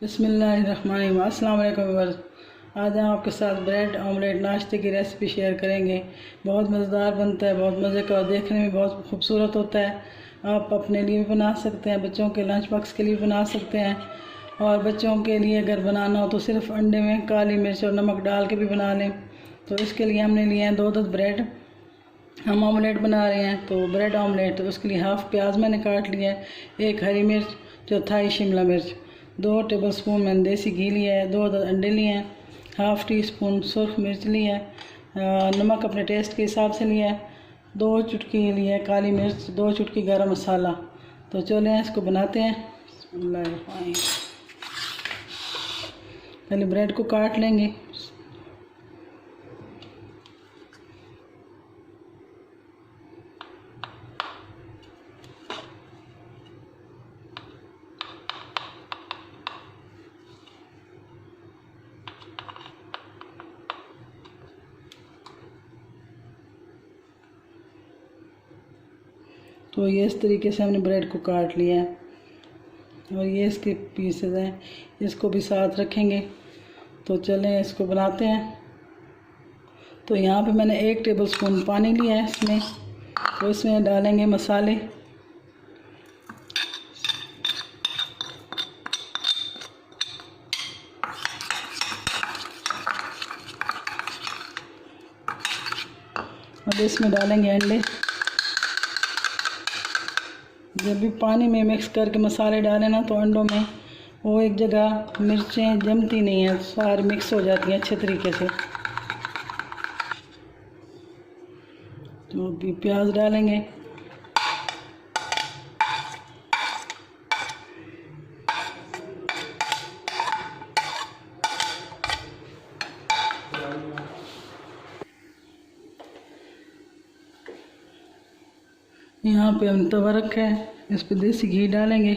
बिस्मिल्लाहिर्रहमानिर्रहीम। अस्सलाम वालेकुम व्यूअर्स। आज हम आपके साथ ब्रेड ऑमलेट नाश्ते की रेसिपी शेयर करेंगे। बहुत मज़ेदार बनता है, बहुत मज़े का और देखने में बहुत खूबसूरत होता है। आप अपने लिए भी बना सकते हैं, बच्चों के लंच बॉक्स के लिए बना सकते हैं। और बच्चों के लिए अगर बनाना हो तो सिर्फ अंडे में काली मिर्च और नमक डाल के भी बना लें। तो इसके लिए हमने लिए हैं 2 ब्रेड। हम ऑमलेट बना रहे हैं तो ब्रेड ऑमलेट, तो उसके लिए हाफ़ प्याज मैंने काट लिया है, 1 हरी मिर्च, चौथाई शिमला मिर्च, 2 टेबलस्पून मैंने देसी घी लिया है, 2 अंडे लिए हैं, हाफ़ टी स्पून सुरख मिर्च लिया है, नमक अपने टेस्ट के हिसाब से लिया है, 2 चुटकी लिए है काली मिर्च, 2 चुटकी गरम मसाला। तो चलें इसको बनाते हैं। पहले ब्रेड को काट लेंगे। तो ये इस तरीके से हमने ब्रेड को काट लिया है और ये इसके पीसेस हैं, इसको भी साथ रखेंगे। तो चलें इसको बनाते हैं। तो यहाँ पे मैंने 1 टेबलस्पून पानी लिया है इसमें। तो इसमें डालेंगे मसाले। अब इसमें डालेंगे अंडे। जब भी पानी में मिक्स करके मसाले डालें ना, तो अंडों में वो एक जगह मिर्चें जमती नहीं हैं, सारी मिक्स हो जाती हैं अच्छे तरीके से। तो अभी प्याज डालेंगे। यहाँ पे हम तवा रखा है, इस पे देसी घी डालेंगे।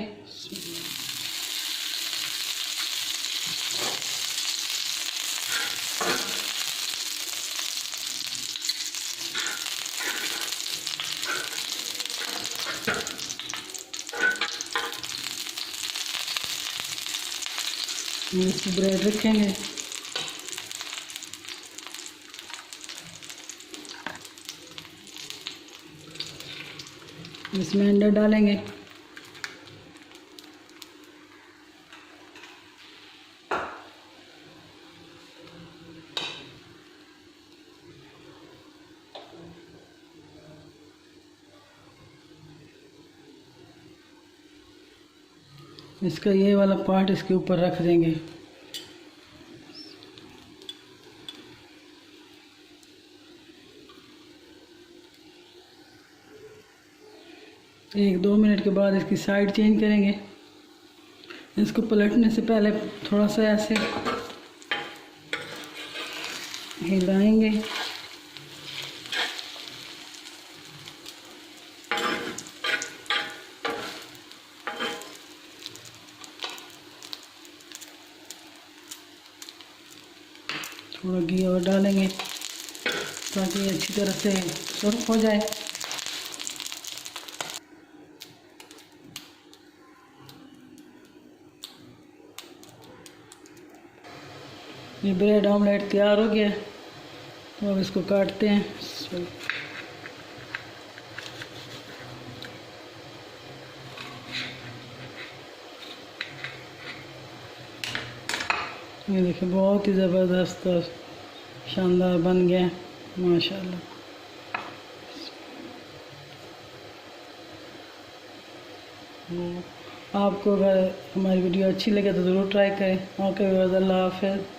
इस पे ब्रेड रखेंगे। इसमें अंडा डालेंगे। इसका ये वाला पार्ट इसके ऊपर रख देंगे। एक 2 मिनट के बाद इसकी साइड चेंज करेंगे। इसको पलटने से पहले थोड़ा सा ऐसे हिलाएंगे। थोड़ा घी और डालेंगे ताकि अच्छी तरह से सुर्ख हो जाए। ये ब्रेड ऑमलेट तैयार हो गया। तो अब इसको काटते हैं। ये देखिए, बहुत ही ज़बरदस्त और शानदार बन गया है माशाल्लाह। आपको अगर हमारी वीडियो अच्छी लगे तो ज़रूर ट्राई करें। ओके, अल्लाह हाफ़िज़।